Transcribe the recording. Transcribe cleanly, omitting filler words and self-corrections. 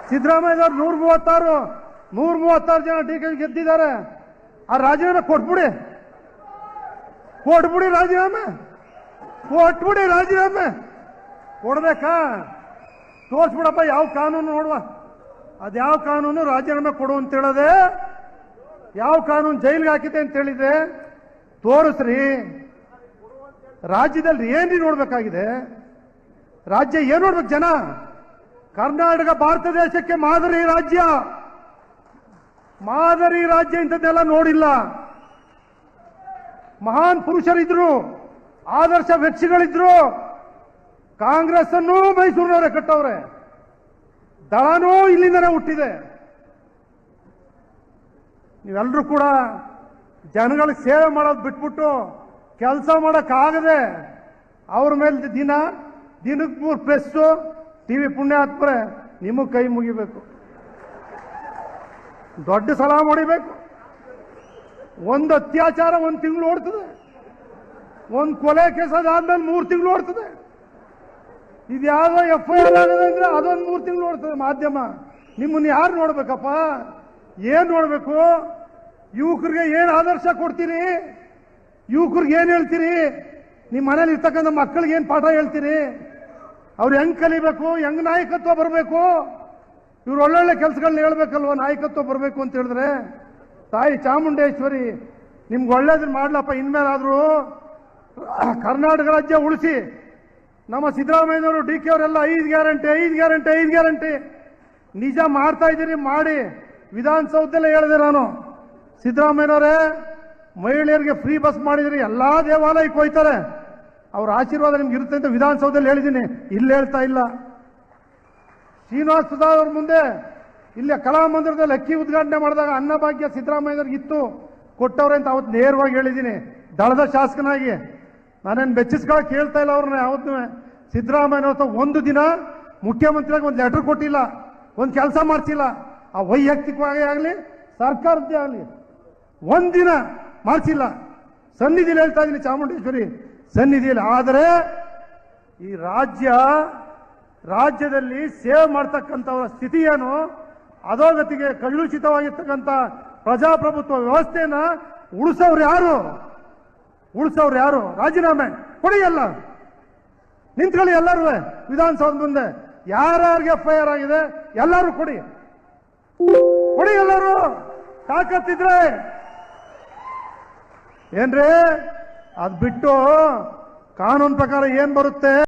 ಸಿದ್ದರಾಮಯ್ಯ 136 ಜನ D K ಗೆದ್ದಿದ್ದಾರೆ. ಆ ರಾಜೀನಾಮೆ ಕೊಟ್ಬಿಡಿ ರಾಜೀನಾಮೆ ಕೊಡ್ಬೇಕಾ? ತೋರಿಸ್ಬಿಡಪ್ಪ ಯಾವ ಕಾನೂನು ನೋಡುವ. ಅದ್ಯಾವ ಕಾನೂನು ರಾಜೀನಾಮೆ ಕೊಡು ಅಂತ ಹೇಳದೆ, ಯಾವ ಕಾನೂನು ಜೈಲಿಗೆ ಹಾಕಿದೆ ಅಂತ ಹೇಳಿದೆ ತೋರಿಸ್ರಿ. ರಾಜ್ಯದಲ್ಲಿ ಏನ್ರಿ ನೋಡ್ಬೇಕಾಗಿದೆ? ರಾಜ್ಯ ಏನ್ ನೋಡ್ಬೇಕು ಜನ? ಕರ್ನಾಟಕ ಭಾರತ ದೇಶಕ್ಕೆ ಮಾದರಿ ರಾಜ್ಯ ಇಂಥದ್ದೆಲ್ಲ ನೋಡಿಲ್ಲ. ಮಹಾನ್ ಪುರುಷರಿದ್ರು, ಆದರ್ಶ ವ್ಯಕ್ತಿಗಳಿದ್ರು. ಕಾಂಗ್ರೆಸ್ ಅನ್ನು ಮೈಸೂರಿನವರೇ ಕಟ್ಟವ್ರೆ, ದಳನೂ ಇಲ್ಲಿಂದನೇ ಹುಟ್ಟಿದೆ. ನೀವೆಲ್ಲರೂ ಕೂಡ ಜನಗಳಿಗೆ ಸೇವೆ ಮಾಡೋದು ಬಿಟ್ಬಿಟ್ಟು ಕೆಲಸ ಮಾಡೋಕ್ಕಾಗದೆ ಅವ್ರ ಮೇಲೆ ದಿನಕ್ಕೆ 3 ಪ್ರೆಸ್ಸು ಟಿವಿ ಪುಣ್ಯಾತ್ಮರೆ ನಿಮಗೆ ಕೈ ಮುಗಿಬೇಕು, ದೊಡ್ಡ ಸಲಾಮ್ ಹೊಡಿಬೇಕು. ಒಂದು ಅತ್ಯಾಚಾರ 1 ತಿಂಗಳು ಓಡ್ತದೆ, ಒಂದು ಕೊಲೆ ಕೇಸ್ ಅದಾದ್ಮೇಲೆ 3 ತಿಂಗಳು ಓಡ್ತದೆ. ಇದ್ಯಾವುದೋ FIR ಆಗದೆ ಅಂದ್ರೆ ಅದೊಂದು 3 ತಿಂಗಳು ಓಡ್ತದೆ. ಮಾಧ್ಯಮ ನಿಮ್ಮನ್ನು ಯಾರು ನೋಡ್ಬೇಕಪ್ಪ? ಏನ್ ನೋಡ್ಬೇಕು? ಯುವಕರಿಗೆ ಏನ್ ಆದರ್ಶ ಕೊಡ್ತೀರಿ? ಯುವಕರಿಗೆ ಏನ್ ಹೇಳ್ತೀರಿ? ನಿಮ್ಮ ಮನೇಲಿ ಇರ್ತಕ್ಕಂಥ ಮಕ್ಕಳಿಗೆ ಏನ್ ಪಾಠ ಹೇಳ್ತೀರಿ? ಅವ್ರು ಹೆಂಗ್ ಕಲಿಬೇಕು? ಹೆಂಗ್ ನಾಯಕತ್ವ ಬರಬೇಕು? ಇವ್ರು ಒಳ್ಳೊಳ್ಳೆ ಕೆಲಸಗಳನ್ನ ಹೇಳ್ಬೇಕಲ್ವ? ನಾಯಕತ್ವ ಬರಬೇಕು ಅಂತ ಹೇಳಿದ್ರೆ ತಾಯಿ ಚಾಮುಂಡೇಶ್ವರಿ ನಿಮ್ಗೆ ಒಳ್ಳೇದನ್ನ ಮಾಡ್ಲಪ್ಪ. ಇನ್ಮೇಲಾದ್ರೂ ಕರ್ನಾಟಕ ರಾಜ್ಯ ಉಳಿಸಿ. ನಮ್ಮ ಸಿದ್ದರಾಮಯ್ಯನವರು ಡಿ ಕೆ ಅವರೆಲ್ಲ 5 ಗ್ಯಾರಂಟಿ ನಿಜ ಮಾಡ್ತಾ ಇದ್ದೀರಿ, ಮಾಡಿ. ವಿಧಾನಸೌಧದಲ್ಲೇ ಹೇಳಿದೆ ನಾನು, ಸಿದ್ದರಾಮಯ್ಯನವರೇ ಮಹಿಳೆಯರಿಗೆ ಫ್ರೀ ಬಸ್ ಮಾಡಿದ್ರಿ, ಎಲ್ಲಾ ದೇವಾಲಯಕ್ಕೆ ಹೋಯ್ತಾರೆ, ಅವ್ರ ಆಶೀರ್ವಾದ ನಿಮ್ಗೆ ಇರುತ್ತೆ ಅಂತ ವಿಧಾನಸೌಧದಲ್ಲಿ ಹೇಳಿದ್ದೀನಿ. ಇಲ್ಲಿ ಹೇಳ್ತಾ ಇಲ್ಲ. ಶ್ರೀನಿವಾಸ ಪ್ರಸಾದ್ ಅವ್ರ ಮುಂದೆ ಇಲ್ಲೇ ಕಲಾಮಂದಿರದಲ್ಲಿ ಅಕ್ಕಿ ಉದ್ಘಾಟನೆ ಮಾಡಿದಾಗ ಅನ್ನಭಾಗ್ಯ ಸಿದ್ದರಾಮಯ್ಯನವ್ರಿಗೆ ಇತ್ತು, ಕೊಟ್ಟವ್ರೆ ಅಂತ ಅವತ್ತು ನೇರವಾಗಿ ಹೇಳಿದ್ದೀನಿ. ದಳದ ಶಾಸಕನಾಗಿ ನಾನೇನು ಬೆಚ್ಚಿಸ್ಕೊಳಕ್ಕೆ ಹೇಳ್ತಾ ಇಲ್ಲ ಅವ್ರನ್ನ. ಯಾವತ್ತೂ ಸಿದ್ದರಾಮಯ್ಯನವ್ರ ಒಂದು ದಿನ ಮುಖ್ಯಮಂತ್ರಿಯಾಗಿ ಒಂದು ಲೆಟರ್ ಕೊಟ್ಟಿಲ್ಲ, ಒಂದು ಕೆಲಸ ಮಾಡಿಸಿಲ್ಲ. ಆ ವೈಯಕ್ತಿಕವಾಗಿ ಆಗಲಿ ಸರ್ಕಾರದ್ದೇ ಆಗಲಿ ಒಂದಿನ ಮಾಡಿಸಿಲ್ಲ. ಸನ್ನಿಧಿಯಲ್ಲಿ ಹೇಳ್ತಾ ಇದ್ದೀನಿ, ಚಾಮುಂಡೇಶ್ವರಿ ಸನ್ನಿಧಿಯಲ್ಲಿ. ಆದರೆ ಈ ರಾಜ್ಯದಲ್ಲಿ ಸೇವೆ ಮಾಡ್ತಕ್ಕಂಥವರ ಸ್ಥಿತಿ ಏನು? ಅಧೋಗತಿಗೆ ಕಲುಷಿತವಾಗಿರ್ತಕ್ಕಂಥ ಪ್ರಜಾಪ್ರಭುತ್ವ ವ್ಯವಸ್ಥೆನ ಉಳಿಸೋರು ಯಾರು? ರಾಜೀನಾಮೆ ಕೊಡಿ, ಎಲ್ಲ ನಿಂತ್ಕೊಳ್ಳಿ. ಎಲ್ಲರೂ ವಿಧಾನಸೌಧ ಮುಂದೆ ಯಾರ್ಯಾರಿಗೆ FIR ಆಗಿದೆ ಎಲ್ಲರೂ ಕೊಡಿ, ಎಲ್ಲರೂ ತಾಕತ್ತಿದ್ರೆ. ಏನ್ರಿ? ಅದ್ ಬಿಟ್ಟು ಕಾನೂನು ಪ್ರಕಾರ ಏನ್ ಬರುತ್ತೆ?